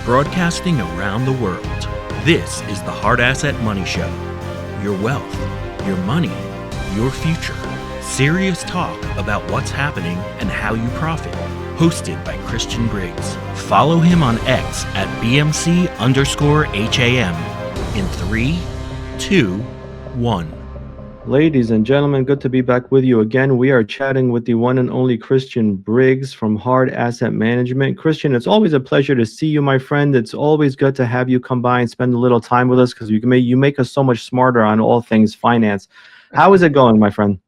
broadcasting around the world. This is the Hard Asset Money Show. Your wealth, your money, your future. Serious talk about what's happening and how you profit. Hosted by Christian Briggs. Follow him on X at BMC_HAM. In 3, 2, 1. Ladies and gentlemen, good to be back with you again. We are chatting with the one and only Christian Briggs from Hard Asset Management. Christian, it's always a pleasure to see you, my friend. It's always good to have you come by and spend a little time with us because you make us so much smarter on all things finance. How is it going, my friend?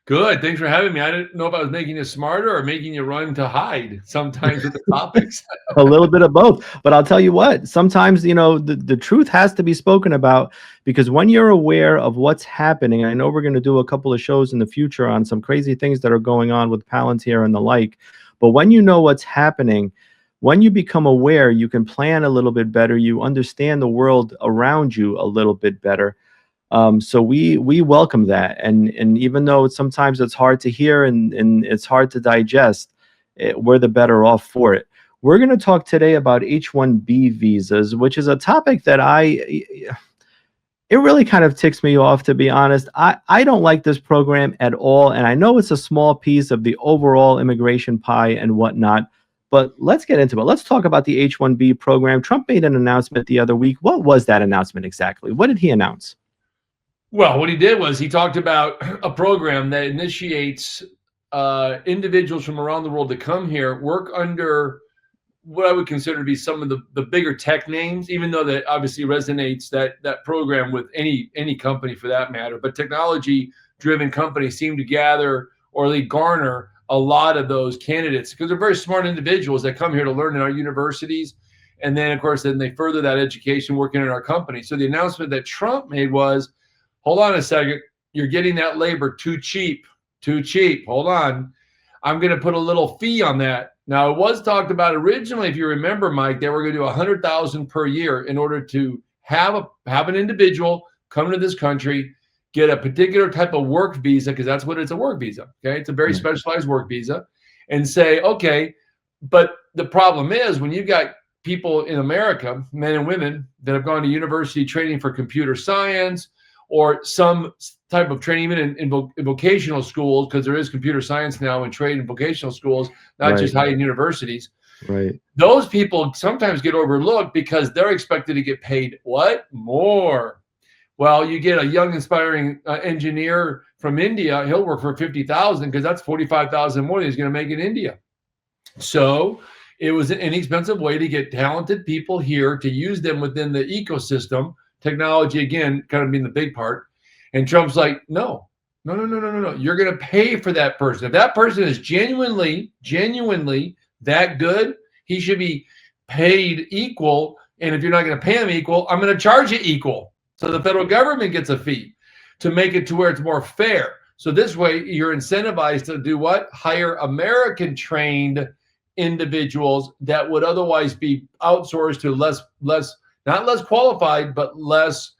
Good. Thanks for having me. I didn't know if I was making you smarter or making you run to hide sometimes with the topics. A little bit of both. But I'll tell you what, sometimes, the truth has to be spoken about, because when you're aware of what's happening, I know we're going to do a couple of shows in the future on some crazy things that are going on with Palantir and the like. But when you know what's happening, when you become aware, you can plan a little bit better. You understand the world around you a little bit better. So we welcome that, and even though sometimes it's hard to hear and it's hard to digest, we're the better off for it. We're going to talk today about H-1B visas, which is a topic that it really kind of ticks me off, to be honest. I don't like this program at all, and I know it's a small piece of the overall immigration pie and whatnot, but let's get into it. Let's talk about the H-1B program. Trump made an announcement the other week. What was that announcement exactly? What did he announce? Well, what he did was he talked about a program that initiates individuals from around the world to come here, work under what I would consider to be some of the bigger tech names, even though that obviously resonates that program with any company for that matter. But technology-driven companies seem to gather, or they garner, a lot of those candidates because they're very smart individuals that come here to learn in our universities. And then, of course, then they further that education working in our company. So the announcement that Trump made was, hold on a second, you're getting that labor too cheap. Hold on. I'm going to put a little fee on that. Now, it was talked about originally, if you remember, Mike, they were going to do $100,000 per year in order to have an individual come to this country, get a particular type of work visa, because that's what it's, a work visa. Okay, it's a very specialized work visa, and say, okay, but the problem is when you've got people in America, men and women, that have gone to university training for computer science, or some type of training, even in vocational schools, because there is computer science now in trade and vocational schools, not just high-end universities. Right. Those people sometimes get overlooked because they're expected to get paid what? More. Well, you get a young, inspiring engineer from India, he'll work for $50,000 because that's $45,000 more than he's going to make in India. So it was an inexpensive way to get talented people here, to use them within the ecosystem. Technology, again, kind of being the big part. And Trump's like, no. You're going to pay for that person. If that person is genuinely that good, he should be paid equal. And if you're not going to pay him equal, I'm going to charge you equal. So the federal government gets a fee to make it to where it's more fair. So this way, you're incentivized to do what? Hire American-trained individuals that would otherwise be outsourced to not less qualified, but less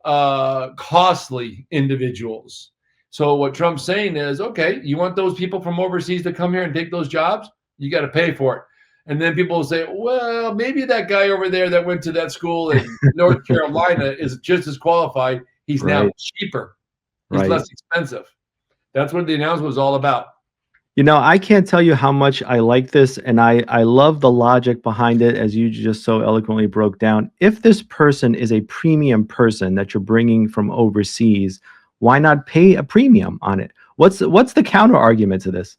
costly individuals. So what Trump's saying is, okay, you want those people from overseas to come here and take those jobs? You got to pay for it. And then people will say, well, maybe that guy over there that went to that school in North Carolina is just as qualified. He's now cheaper. He's less expensive. That's what the announcement was all about. I can't tell you how much I like this, and I love the logic behind it, as you just so eloquently broke down. If this person is a premium person that you're bringing from overseas, why not pay a premium on it? What's the counter argument to this?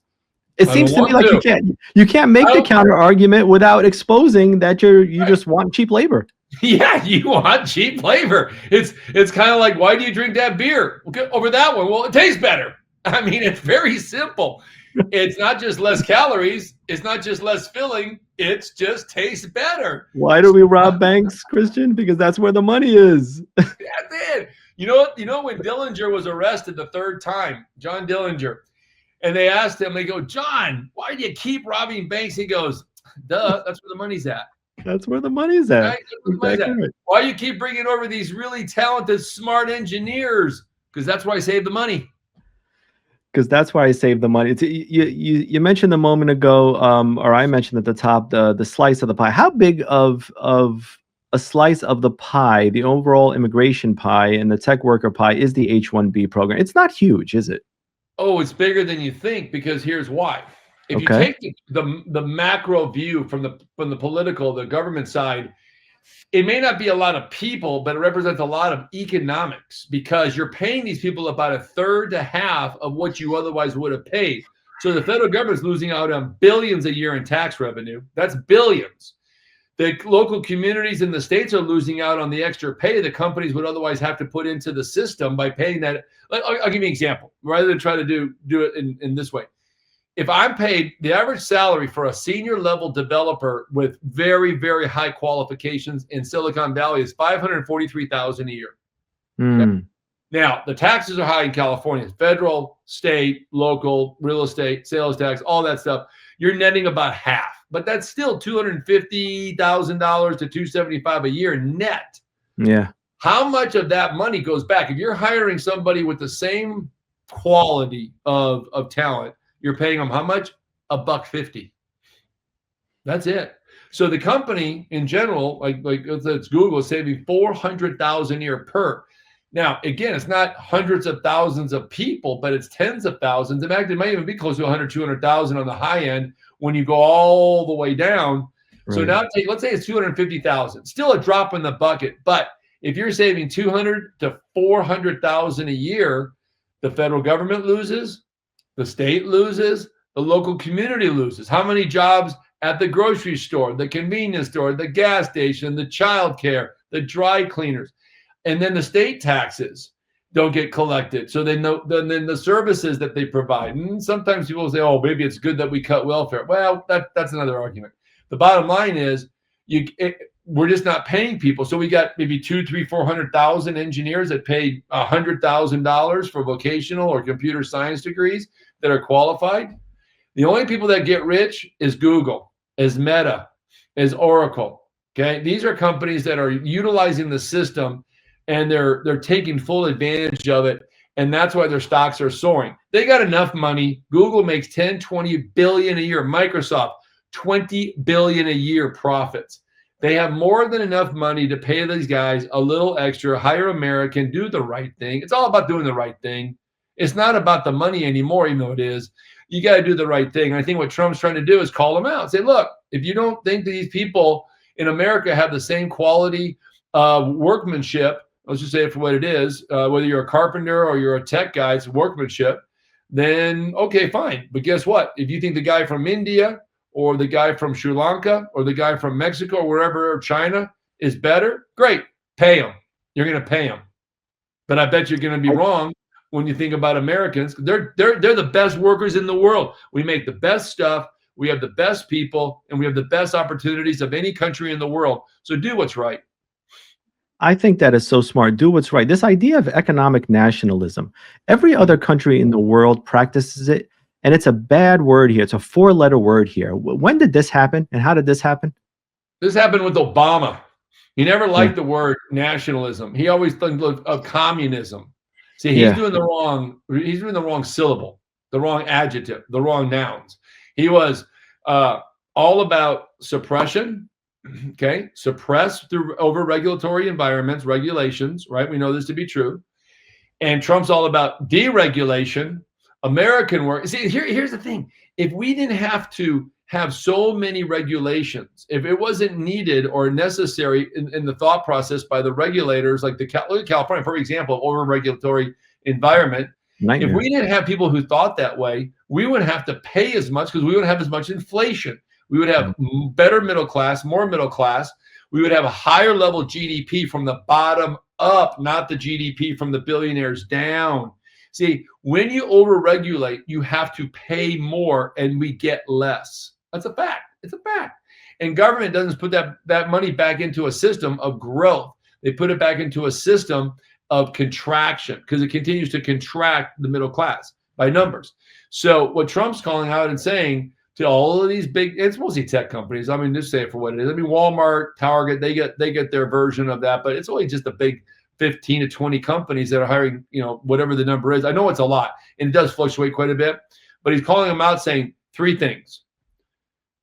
It seems to me like you can't make the counter argument without exposing that you just want cheap labor. Yeah, you want cheap labor. It's kind of like, why do you drink that beer over that one? Well, it tastes better. I mean, it's very simple. It's not just less calories. It's not just less filling. It just tastes better. Why do we rob banks, Christian? Because that's where the money is. That's it. You know when Dillinger was arrested the third time, John Dillinger, and they asked him, they go, John, why do you keep robbing banks? He goes, duh, that's where the money's at. That's where the money's at. Right? Exactly. Why do you keep bringing over these really talented, smart engineers? Because that's where I save the money. because that's where I save the money. You mentioned a moment ago, or I mentioned at the top, the slice of the pie. How big of a slice of the pie, the overall immigration pie and the tech worker pie, is the H-1B program? It's not huge, is it? Oh, it's bigger than you think, because here's why. If you Okay. take the macro view from the political, the government side, it may not be a lot of people, but it represents a lot of economics, because you're paying these people about a third to half of what you otherwise would have paid. So the federal government's losing out on billions a year in tax revenue. That's billions. The local communities in the states are losing out on the extra pay the companies would otherwise have to put into the system by paying that. I'll give you an example, rather than try to do it in this way. If I'm paid, the average salary for a senior level developer with very, very high qualifications in Silicon Valley is $543,000 a year. Okay? Mm, Now, the taxes are high in California, federal, state, local, real estate, sales tax, all that stuff. You're netting about half, but that's still $250,000 to $275,000 a year net. yeah. How much of that money goes back? If you're hiring somebody with the same quality of talent, you're paying them how much? $1.50. That's it. So the company in general, like it's Google, is saving $400,000 a year per. Now, again, it's not hundreds of thousands of people, but it's tens of thousands. In fact, it might even be close to 100, 200,000 on the high end when you go all the way down. Right. So now let's say it's 250,000, still a drop in the bucket. But if you're saving 200 to 400,000 a year, the federal government loses, the state loses, the local community loses. How many jobs at the grocery store, the convenience store, the gas station, the child care, the dry cleaners? And then the state taxes don't get collected. So then the services that they provide. And sometimes people say, oh, maybe it's good that we cut welfare. Well, that's another argument. The bottom line is we're just not paying people. So we got maybe 200,000, 300,000, 400,000 engineers that pay $100,000 for vocational or computer science degrees that are qualified. The only people that get rich is Google, is Meta, is Oracle. Okay, these are companies that are utilizing the system, and they're taking full advantage of it, and that's why their stocks are soaring. They got enough money. Google makes 10, 20 billion a year. Microsoft, 20 billion a year profits. They have more than enough money to pay these guys a little extra, hire American, do the right thing. It's all about doing the right thing. It's not about the money anymore, even though it is. You got to do the right thing. And I think what Trump's trying to do is call them out. Say, look, if you don't think that these people in America have the same quality of workmanship, let's just say it for what it is, whether you're a carpenter or you're a tech guy, it's workmanship, then okay, fine. But guess what? If you think the guy from India or the guy from Sri Lanka or the guy from Mexico or wherever, or China, is better, great, pay him. You're going to pay him. But I bet you're going to be wrong when you think about Americans. They're the best workers in the world. We make the best stuff. We have the best people, and we have the best opportunities of any country in the world. So do what's right. I think that is so smart. Do what's right. This idea of economic nationalism, every other country in the world practices it, and it's a bad word here. It's a four-letter word here. When did this happen, and how did this happen? This happened with Obama. He never liked the word nationalism. He always thought of communism. See, he's doing the wrong syllable, the wrong adjective, the wrong nouns. He was all about suppression. Okay, suppress through over regulatory environments, regulations, right? We know this to be true. And Trump's all about deregulation, American work. See, here's the thing. If we didn't have to have so many regulations, if it wasn't needed or necessary in the thought process by the regulators, like look at California, for example, over regulatory environment. Nightmare. If we didn't have people who thought that way, we wouldn't have to pay as much because we wouldn't have as much inflation. We would have better middle class, more middle class. We would have a higher level GDP from the bottom up, not the GDP from the billionaires down. See, when you overregulate, you have to pay more and we get less. That's a fact. It's a fact. And government doesn't put that money back into a system of growth. They put it back into a system of contraction because it continues to contract the middle class by numbers. So what Trump's calling out and saying to all of these big, it's mostly tech companies. I mean, just say it for what it is. I mean, Walmart, Target, they get their version of that, but it's only just the big 15 to 20 companies that are hiring, whatever the number is. I know it's a lot, and it does fluctuate quite a bit, but he's calling them out saying 3 things.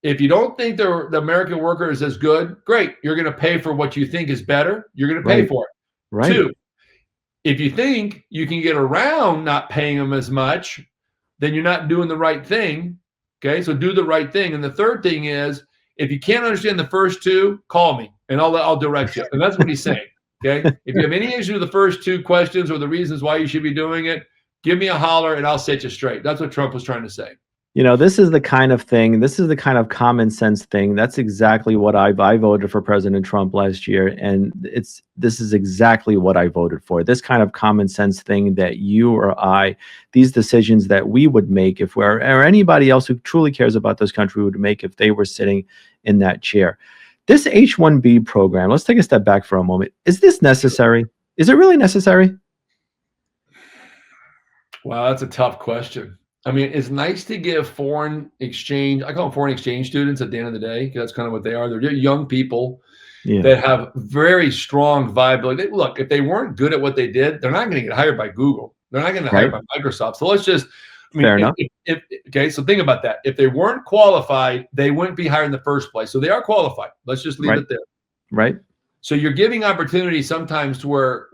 If you don't think the American worker is as good, great. You're going to pay for what you think is better. You're going to pay for it. Right. 2, if you think you can get around not paying them as much, then you're not doing the right thing. Okay, so do the right thing. And the third thing is, if you can't understand the first 2, call me and I'll direct you. And that's what he's saying. Okay, if you have any issue with the first 2 questions or the reasons why you should be doing it, give me a holler and I'll set you straight. That's what Trump was trying to say. This is the kind of thing, this is the kind of common sense thing. That's exactly what I voted for President Trump last year. And this is exactly what I voted for. This kind of common sense thing that you or I, these decisions that we would make if we're, or anybody else who truly cares about this country would make if they were sitting in that chair. This H-1B program, let's take a step back for a moment. Is this necessary? Is it really necessary? Wow, that's a tough question. I mean, it's nice to give foreign exchange, I call them foreign exchange students at the end of the day, because that's kind of what they are. They're young people that have very strong viability. Look, if they weren't good at what they did, they're not going to get hired by Google. They're not going to get hired by Microsoft. So let's just, fair enough. Okay, so think about that. If they weren't qualified, they wouldn't be hired in the first place. So they are qualified. Let's just leave it there. Right. So you're giving opportunity sometimes to where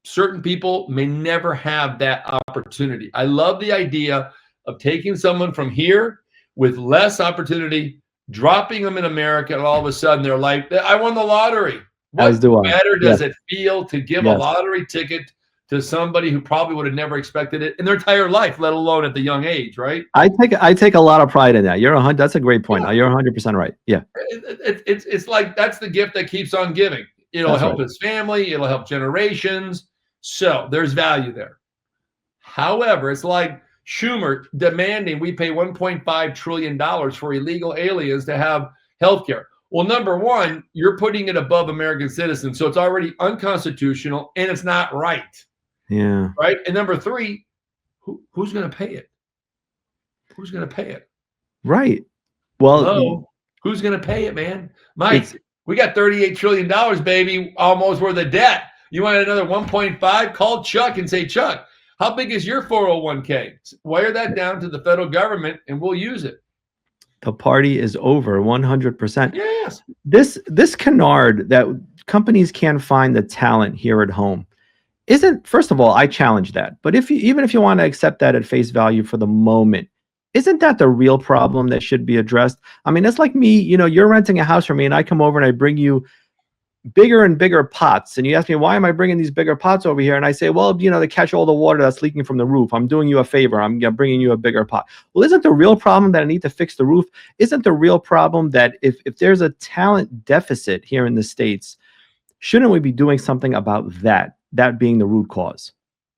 certain people may never have that opportunity. I love the idea of taking someone from here with less opportunity, dropping them in America, and all of a sudden they're like, I won the lottery. What better does it feel to give a lottery ticket to somebody who probably would have never expected it in their entire life, let alone at the young age, right? I take a lot of pride in that. That's a great point. You're 100% right. Yeah. It's like, that's the gift that keeps on giving. It'll help his family. It'll help generations. So there's value there. However, it's like Schumer demanding we pay $1.5 trillion for illegal aliens to have health care. Well, number one, you're putting it above American citizens. So it's already unconstitutional and it's not right. Yeah. Right. And number 3, who's going to pay it? Who's going to pay it? Right. Well, who's going to pay it, man? Mike, we got $38 trillion, baby, almost worth of debt. You want another 1.5? Call Chuck and say, Chuck, how big is your 401k? Wire that down to the federal government and we'll use it. The party is over 100%. Yes. This canard that companies can't find the talent here at home isn't, first of all, I challenge that. But even if you want to accept that at face value for the moment, isn't that the real problem that should be addressed? I mean, it's like me, you're renting a house from me and I come over and I bring you bigger and bigger pots. And you ask me, why am I bringing these bigger pots over here? And I say, well, to catch all the water that's leaking from the roof. I'm doing you a favor. I'm bringing you a bigger pot. Well, isn't the real problem that I need to fix the roof? Isn't the real problem that if there's a talent deficit here in the States, shouldn't we be doing something about that being the root cause?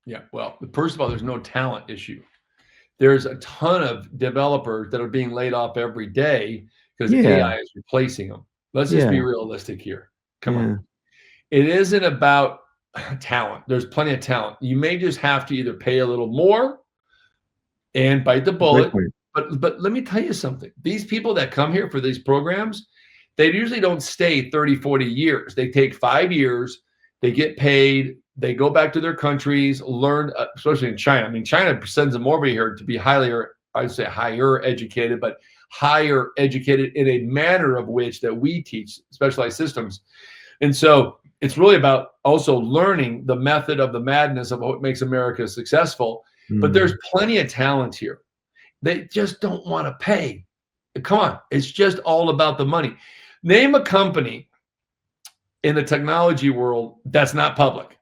Yeah. Well, first of all, there's no talent issue. There's a ton of developers that are being laid off every day because AI is replacing them. Let's just be realistic here. Come on. It isn't about talent. There's plenty of talent. You may just have to either pay a little more and bite the bullet. But let me tell you something. These people that come here for these programs, they usually don't stay 30, 40 years. They take 5 years. They get paid. They go back to their countries, learn, especially in China. I mean, China sends them over here to be higher educated, but higher educated in a manner of which that we teach specialized systems. And so it's really about also learning the method of the madness of what makes America successful. But there's plenty of talent here. They just don't want to pay. Come on. It's just all about the money. Name a company in the technology world that's not public.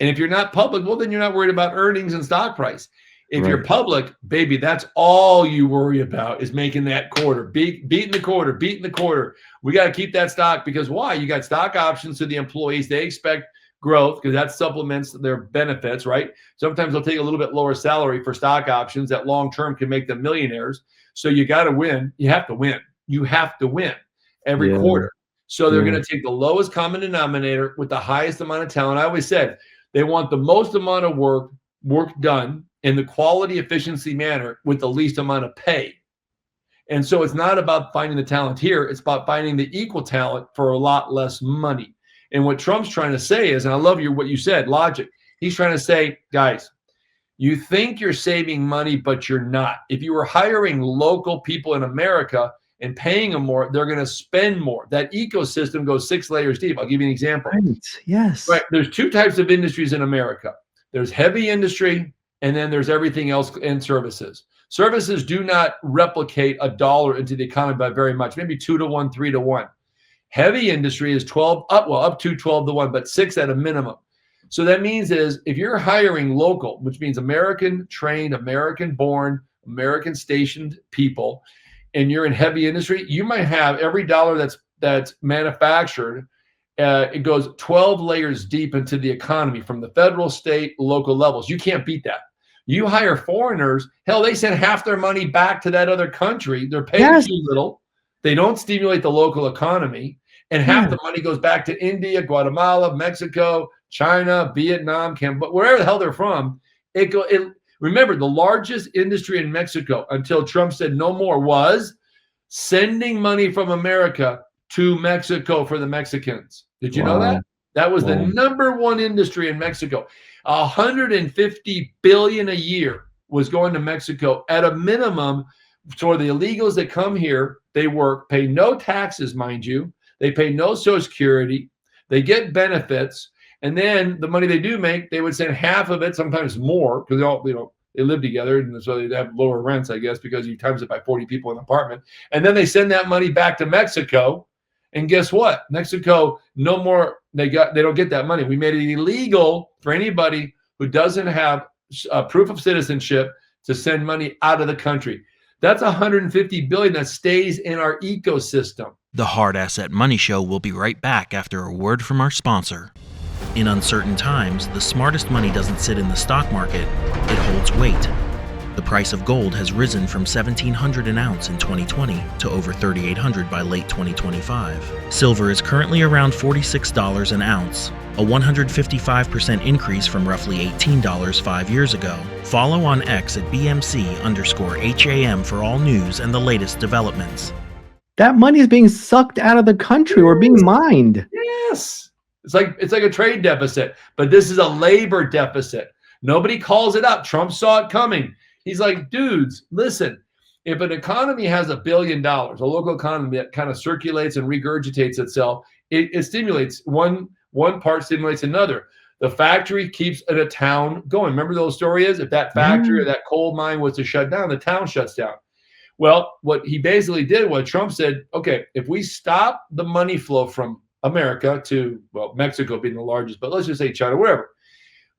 And if you're not public, well, then you're not worried about earnings and stock price. If you're public, baby, that's all you worry about is making that quarter, beating the quarter. We got to keep that stock because why? You got stock options to the employees. They expect growth because that supplements their benefits, right? Sometimes they'll take a little bit lower salary for stock options that long-term can make them millionaires. So you got to win. You have to win. You have to win every quarter. So they're going to take the lowest common denominator with the highest amount of talent. I always said they want the most amount of work done in the quality, efficiency manner with the least amount of pay. And so it's not about finding the talent here. It's about finding the equal talent for a lot less money. And what Trump's trying to say is, and I love what you said, logic. He's trying to say, guys, you think you're saving money, but you're not. If you were hiring local people in America and paying them more, they're going to spend more. That ecosystem goes 6 layers deep. I'll give you an example. Right. Yes. Right. There's 2 types of industries in America. There's heavy industry, and then there's everything else in services. Services do not replicate a dollar into the economy by very much, maybe 2 to 1, 3 to 1. Heavy industry is 12 up to 12 to 1, but 6 at a minimum. So that means is if you're hiring local, which means American trained, American born, American stationed people, and you're in heavy industry, you might have every dollar that's manufactured, it goes 12 layers deep into the economy from the federal, state, local levels. You can't beat that. You hire foreigners, hell, they send half their money back to that other country. They're paid too little. They don't stimulate the local economy. And half the money goes back to India, Guatemala, Mexico, China, Vietnam, Cambodia, wherever the hell they're from. Remember, the largest industry in Mexico until Trump said no more was sending money from America to Mexico for the Mexicans. Did you know that? That was the #1 industry in Mexico. 150 billion a year was going to Mexico at a minimum. For the illegals that come here, they work, pay no taxes, mind you. They pay no Social Security. They get benefits. And then the money they do make, they would send half of it, sometimes more, because they live together, and so they have lower rents, I guess, because you times it by 40 people in an apartment. And then they send that money back to Mexico. And guess what? Mexico, no more. They don't get that money. We made it illegal for anybody who doesn't have proof of citizenship to send money out of the country. That's 150 billion that stays in our ecosystem. The Hard Asset Money Show will be right back after a word from our sponsor. In uncertain times, the smartest money doesn't sit in the stock market, it holds weight. The price of gold has risen from $1,700 an ounce in 2020 to over $3,800 by late 2025. Silver is currently around $46 an ounce, a 155% increase from roughly $18 5 years ago. Follow on X at BMC_HAM for all news and the latest developments. That money is being sucked out of the country or being mined. Yes. It's like a trade deficit, but this is a labor deficit. Nobody calls it up. Trump saw it coming. He's like, dudes, listen, if an economy has $1 billion, a local economy that kind of circulates and regurgitates itself, it stimulates one part stimulates another. The factory keeps a town going. Remember the old story is if that factory or that coal mine was to shut down, the town shuts down. Well, what he basically did was Trump said, okay, if we stop the money flow from America to, well, Mexico being the largest, but let's just say China, wherever,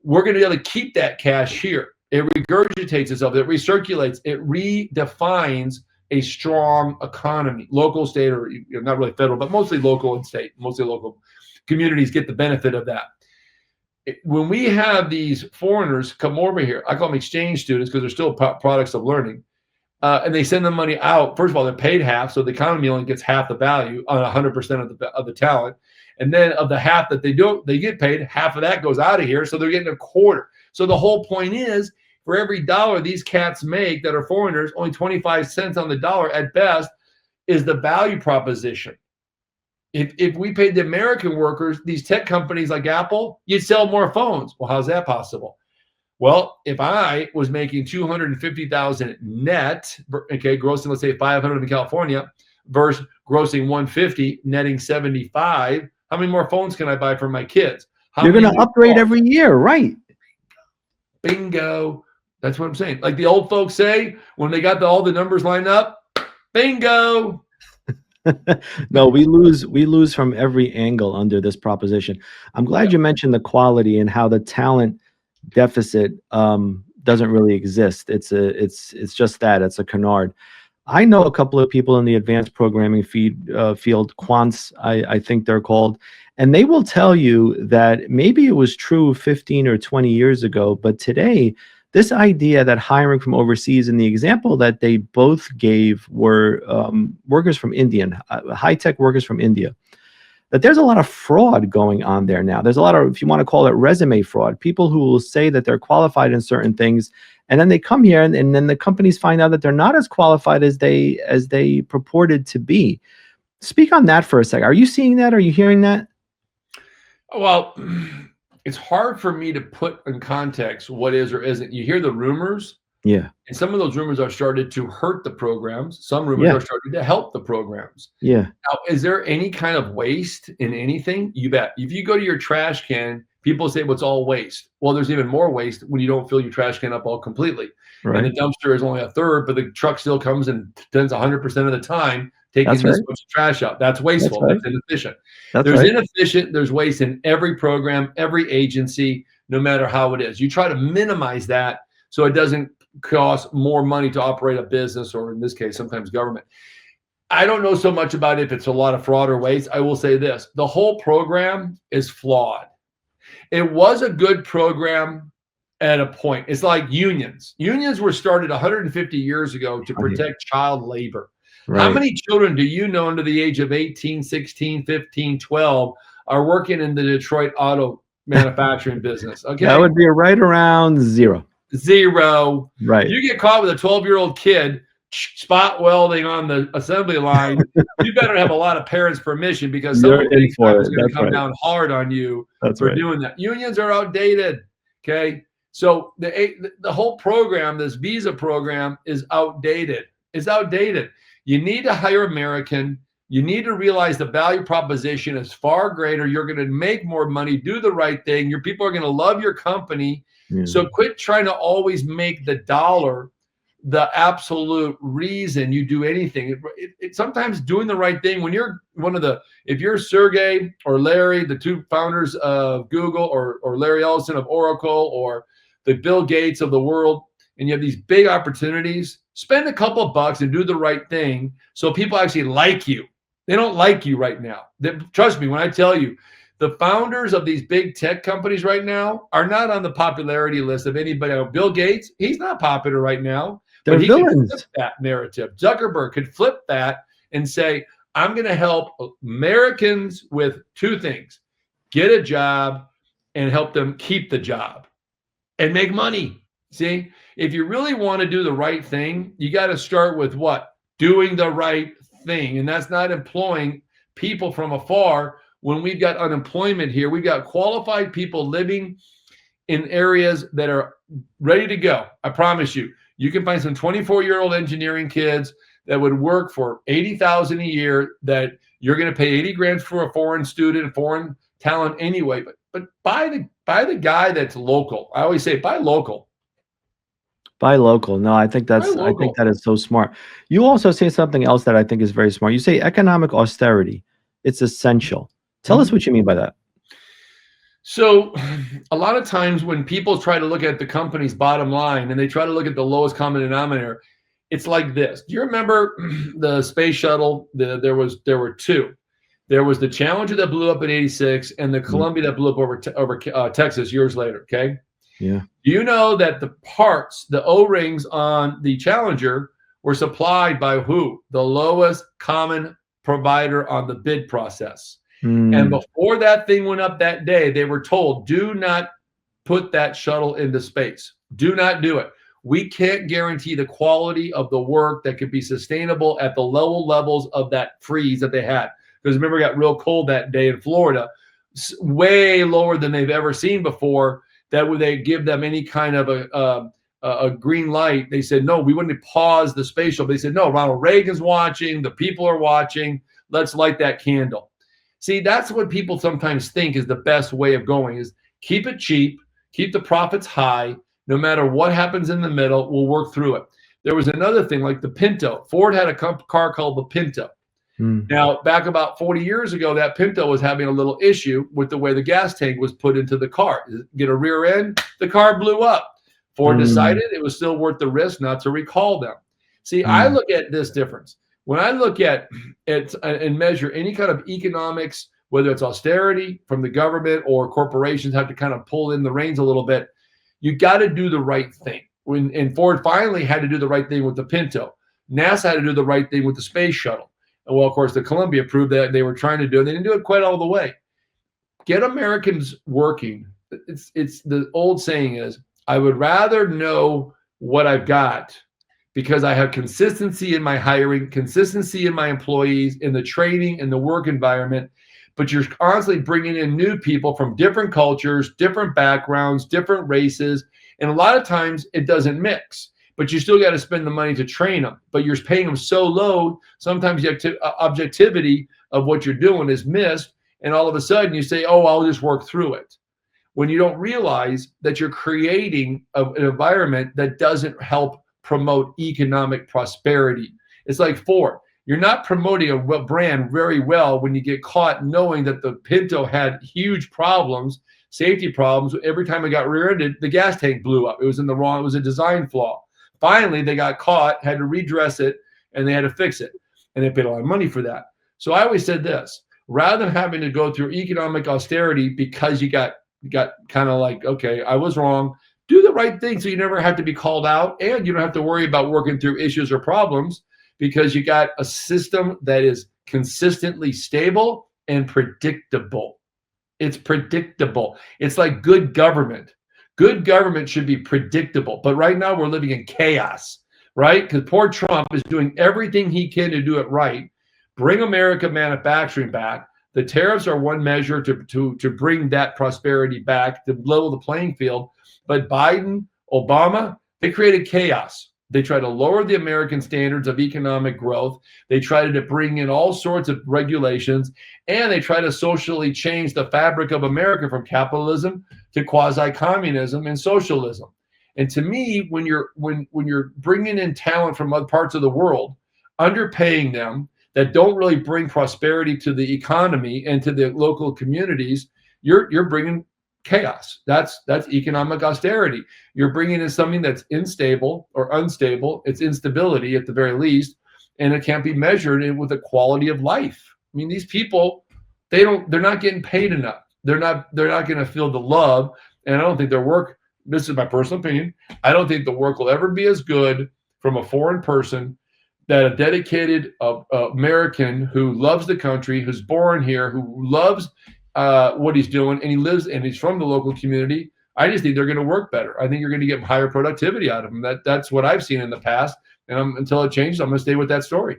we're going to be able to keep that cash here. It regurgitates itself, it recirculates, it redefines a strong economy, local, state, or not really federal, but mostly local and state, mostly local communities get the benefit of that. When we have these foreigners come over here, I call them exchange students because they're still products of learning, and they send the money out. First of all, they're paid half, so the economy only gets half the value on 100% of the talent. And then of the half that they get paid, half of that goes out of here, so they're getting a quarter. So the whole point is, for every dollar these cats make that are foreigners, only 25 cents on the dollar at best is the value proposition. If we paid the American workers, these tech companies like Apple, you'd sell more phones. Well, how's that possible? Well, if I was making $250,000 net, okay, grossing, let's say 500 in California, versus grossing 150, netting 75, how many more phones can I buy for my kids? You're going to upgrade every year, right? Bingo. That's what I'm saying. Like the old folks say, when they got all the numbers lined up, bingo. No, we lose from every angle under this proposition. I'm glad you mentioned the quality and how the talent deficit doesn't really exist. It's just that, it's a canard. I know a couple of people in the advanced programming field, quants, I think they're called, and they will tell you that maybe it was true 15 or 20 years ago, but today, this idea that hiring from overseas, and the example that they both gave were workers from India, high-tech workers from India, that there's a lot of fraud going on there now. There's a lot of, if you want to call it resume fraud, people who will say that they're qualified in certain things, and then they come here and then the companies find out that they're not as qualified as they purported to be. Speak on that for a second. Are you seeing that? Are you hearing that? Well, it's hard for me to put in context what is or isn't. You hear the rumors, Yeah. and some of those rumors are started to hurt the programs. Some rumors Yeah. are starting to help the programs. Yeah. Now, is there any kind of waste in anything? You bet. If you go to your trash can, people say, well, it's all waste. Well, there's even more waste when you don't fill your trash can up all completely. And the Right. dumpster is only a third, but the truck still comes and spends 100% of the time taking That's this right. much trash out. That's That's wasteful. right. That's inefficient. That's There's right. inefficient, there's waste in every program, every agency, no matter how it is. You try to minimize that so it doesn't cost more money to operate a business, or in this case, sometimes government. I don't know so much about if it's a lot of fraud or waste. I will say this: the whole program is flawed. It was a good program at a point. It's like unions. Unions were started 150 years ago to Right. protect child labor. How Right. many children do you know under the age of 18, 16, 15, 12 are working in the Detroit auto manufacturing business? That Okay. would be right around 0. Zero. Right. You get caught with a 12-year-old kid spot welding on the assembly line, you better have a lot of parents' permission, because You're someone in big for time it. is going That's to come right. down hard on you That's for right. doing that. Unions are outdated. Okay. So the whole program, this visa program, is outdated. It's outdated. You need to hire American. You need to realize the value proposition is far greater. You're going to make more money, do the right thing. Your people are going to love your company. Yeah. So quit trying to always make the dollar the absolute reason you do anything. Sometimes doing the right thing, when you're if you're Sergey or Larry, the two founders of Google, or Larry Ellison of Oracle, or the Bill Gates of the world, and you have these big opportunities, spend a couple of bucks and do the right thing so people actually like you. They don't like you right now. Trust me when I tell you, the founders of these big tech companies right now are not on the popularity list of anybody. Bill Gates, he's not popular right now, They're but he could flip villains. that narrative. Zuckerberg could flip that and say, I'm going to help Americans with two things: get a job and help them keep the job and make money. See, if you really want to do the right thing, you got to start with what? Doing the right thing. And that's not employing people from afar. When we've got unemployment here, we've got qualified people living in areas that are ready to go. I promise you, you can find some 24-year-old engineering kids that would work for $80,000 a year, that you're going to pay 80 grand for a foreign student, foreign talent anyway. But buy the guy that's local. I always say buy local. Buy local. No, I think Buy I think local. that is so smart. You also say something else that I think is very smart. You say economic austerity. It's essential. Tell us what you mean by that. So a lot of times when people try to look at the company's bottom line and they try to look at the lowest common denominator, it's like this. Do you remember the space shuttle? There were two. There was the Challenger that blew up in '86 and the Columbia that blew up over Texas years later. Okay. Yeah. Do you know that the parts, the O-rings on the Challenger, were supplied by who? The lowest common provider on the bid process. And before that thing went up that day, they were told, do not put that shuttle into space. Do not do it. We can't guarantee the quality of the work that could be sustainable at the low levels of that freeze that they had. Because remember, it got real cold that day in Florida, way lower than they've ever seen before. That would they give them any kind of a green light? They said, no, we wouldn't pause the space shuttle. They said, no, Ronald Reagan's watching. The people are watching. Let's light that candle. See, that's what people sometimes think is the best way of going, is keep it cheap, keep the profits high. No matter what happens in the middle, we'll work through it. There was another thing like the Pinto. Ford had a car called the Pinto. Now, back about 40 years ago, that Pinto was having a little issue with the way the gas tank was put into the car. Get a rear end, the car blew up. Ford decided it was still worth the risk not to recall them. See, I look at this difference. When I look at it and measure any kind of economics, whether it's austerity from the government or corporations have to kind of pull in the reins a little bit, you got to do the right thing. And Ford finally had to do the right thing with the Pinto. NASA had to do the right thing with the space shuttle. And well, of course, the Columbia proved that they were trying to do it. They didn't do it quite all the way. Get Americans working. It's the old saying is, I would rather know what I've got, because I have consistency in my hiring, consistency in my employees, in the training, in the work environment, but you're constantly bringing in new people from different cultures, different backgrounds, different races. And a lot of times it doesn't mix, but you still got to spend the money to train them. But you're paying them so low, sometimes the objectivity of what you're doing is missed. And all of a sudden you say, oh, I'll just work through it. When you don't realize that you're creating an environment that doesn't help promote economic prosperity. It's like Ford. You're not promoting a brand very well when you get caught knowing that the Pinto had huge problems, safety problems. Every time it got rear-ended, the gas tank blew up. It was a design flaw. Finally, they got caught, had to redress it, and they had to fix it. And they paid a lot of money for that. So I always said this, rather than having to go through economic austerity because you got kind of like, okay, I was wrong, do the right thing so you never have to be called out and you don't have to worry about working through issues or problems because you got a system that is consistently stable and predictable. It's predictable. It's like good government. Good government should be predictable. But right now we're living in chaos, right? Because poor Trump is doing everything he can to do it right. Bring America manufacturing back. The tariffs are one measure to bring that prosperity back, to level the playing field. But Biden, Obama, they created chaos. They try to lower the American standards of economic growth. They try to bring in all sorts of regulations, and they try to socially change the fabric of America from capitalism to quasi-communism and socialism. And to me, when you're bringing in talent from other parts of the world, underpaying them, that don't really bring prosperity to the economy and to the local communities, you're bringing chaos. That's economic austerity. You're bringing in something that's unstable. It's instability at the very least, and it can't be measured with the quality of life. I mean, these people, they're not getting paid enough. They're not going to feel the love, and I don't think their work. This is my personal opinion. I don't think the work will ever be as good from a foreign person that a dedicated American who loves the country, who's born here, who loves what he's doing, and he's from the local community. I just think they're going to work better. I think you're going to get higher productivity out of them. That's what I've seen in the past. And until it changes, I'm going to stay with that story.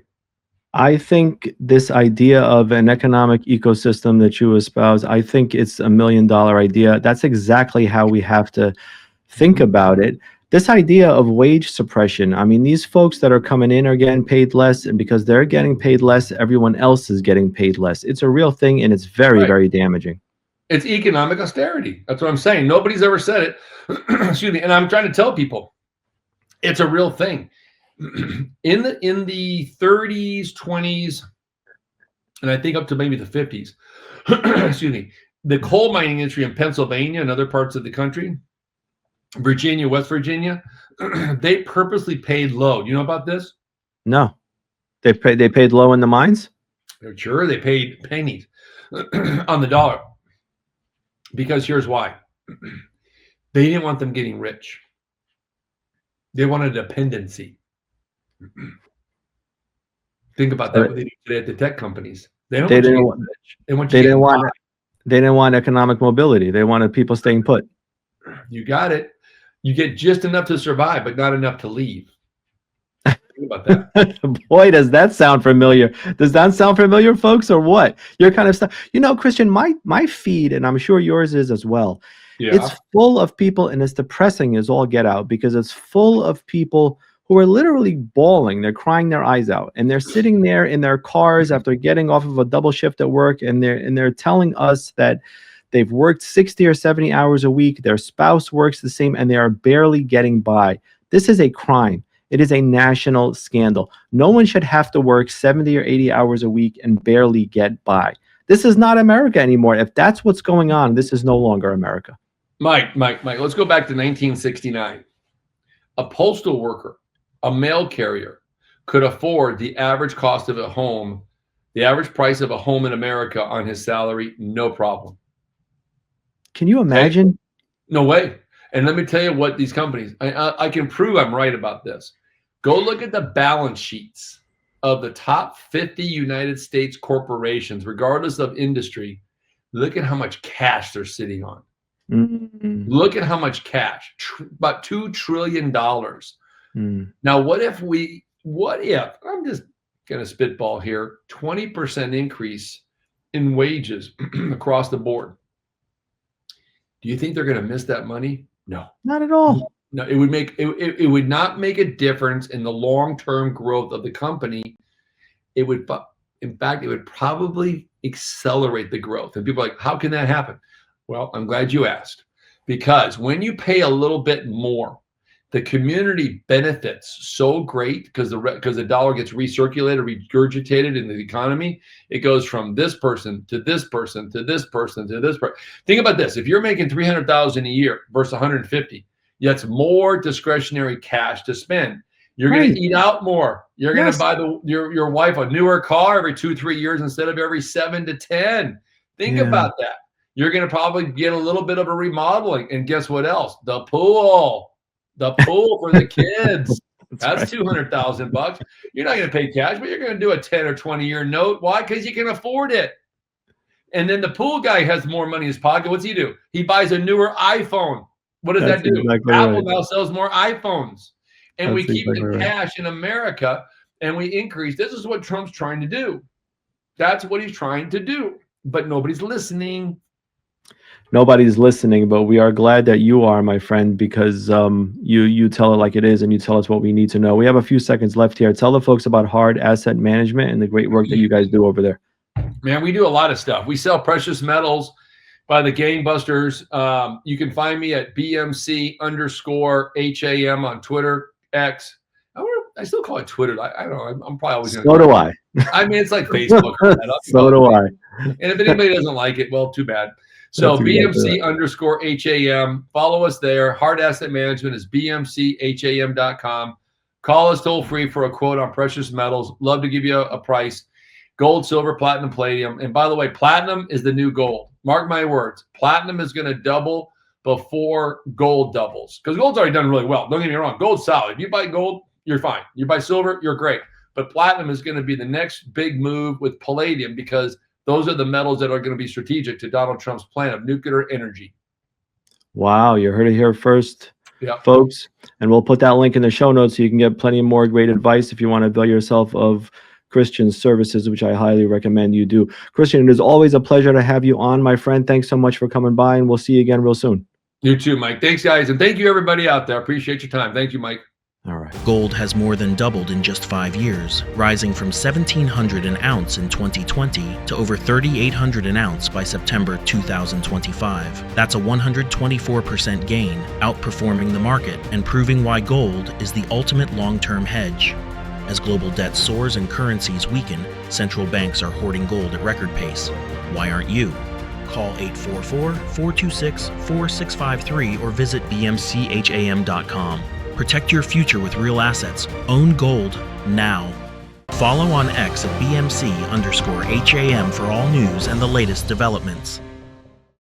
I think this idea of an economic ecosystem that you espouse, I think it's $1 million idea. That's exactly how we have to think about it. This idea of wage suppression, I mean, these folks that are coming in are getting paid less, and because they're getting paid less, everyone else is getting paid less. It's a real thing, and it's very, very damaging. It's economic austerity. That's what I'm saying. Nobody's ever said it. Excuse me. And I'm trying to tell people it's a real thing. In the 30s, 20s, and I think up to maybe the 50s, excuse me, the coal mining industry in Pennsylvania and other parts of the country, Virginia, West Virginia, they purposely paid low. You know about this? No. They paid low in the mines? Sure, they paid pennies on the dollar. Because here's why. They didn't want them getting rich. They wanted dependency. Think about that. What they do today at the tech companies. They didn't want economic mobility. They wanted people staying put. You got it. You get just enough to survive, but not enough to leave. Think about that. Boy, does that sound familiar. Does that sound familiar, folks, or what? Your kind of stuff. You know, Christian, my feed, and I'm sure yours is as well. Yeah. It's full of people, and it's depressing as all get out, because it's full of people who are literally bawling. They're crying their eyes out, and they're sitting there in their cars after getting off of a double shift at work, and they're telling us that they've worked 60 or 70 hours a week. Their spouse works the same, and they are barely getting by. This is a crime. It is a national scandal. No one should have to work 70 or 80 hours a week and barely get by. This is not America anymore. If that's what's going on, this is no longer America. Mike, let's go back to 1969. A postal worker, a mail carrier, could afford the average cost of a home, the average price of a home in America on his salary, no problem. Can you imagine? Okay? No way. And let me tell you what these companies, I can prove I'm right about this. Go look at the balance sheets of the top 50 United States corporations, regardless of industry. Look at how much cash they're sitting on. Mm-hmm. Look at how much cash, about $2 trillion. Now, what if, I'm just going to spitball here, 20% increase in wages across the board. Do you think they're going to miss that money? No. Not at all. No, it would not make a difference in the long-term growth of the company. It would, in fact, it would probably accelerate the growth. And people are like, how can that happen? Well, I'm glad you asked, because when you pay a little bit more, the community benefits so great because the dollar gets recirculated, regurgitated in the economy. It goes from this person to this person to this person to this person. Think about this: if you're making $300,000 a year versus 150, that's more discretionary cash to spend. You're going to eat out more. You're going to buy your wife a newer car every 2-3 years instead of every 7 to 10. Think about that. You're going to probably get a little bit of a remodeling, and guess what else? The pool for the kids. That's $200,000. You're not going to pay cash, but you're going to do a 10 or 20-year note. Why? Because you can afford it. And then the pool guy has more money in his pocket. What's he do? He buys a newer iPhone. What does that do? Exactly Apple now sells more iPhones. And we keep exactly the cash in America, and we increase. This is what Trump's trying to do. That's what he's trying to do. But nobody's listening. Nobody's listening, but we are glad that you are, my friend, because you tell it like it is, and you tell us what we need to know. We have a few seconds left here. Tell the folks about Hard Asset Management and the great work that you guys do over there. Man, we do a lot of stuff. We sell precious metals by the gangbusters. You can find me at BMC_HAM on Twitter, X. I still call it Twitter. I don't know. I'm probably always going to. So do I. I mean, it's like Facebook. So do I. And if anybody doesn't like it, well, too bad. So BMC_HAM. Follow us there. Hard Asset Management is BMCHAM.com. Call us toll free for a quote on precious metals. Love to give you a price. Gold, silver, platinum, palladium. And by the way, platinum is the new gold. Mark my words. Platinum is going to double before gold doubles, because gold's already done really well. Don't get me wrong. Gold's solid. If you buy gold, you're fine. You buy silver, you're great. But platinum is going to be the next big move with palladium, because those are the metals that are going to be strategic to Donald Trump's plan of nuclear energy. Wow, you heard it here first, folks. And we'll put that link in the show notes so you can get plenty more great advice if you want to avail yourself of Christian's services, which I highly recommend you do. Christian, it is always a pleasure to have you on, my friend. Thanks so much for coming by, and we'll see you again real soon. You too, Mike. Thanks, guys. And thank you, everybody out there. Appreciate your time. Thank you, Mike. All right. Gold has more than doubled in just 5 years, rising from $1,700 an ounce in 2020 to over $3,800 an ounce by September 2025. That's a 124% gain, outperforming the market and proving why gold is the ultimate long-term hedge. As global debt soars and currencies weaken, central banks are hoarding gold at record pace. Why aren't you? Call 844-426-4653 or visit bmcham.com. Protect your future with real assets. Own gold now. Follow on X at BMC_HAM for all news and the latest developments.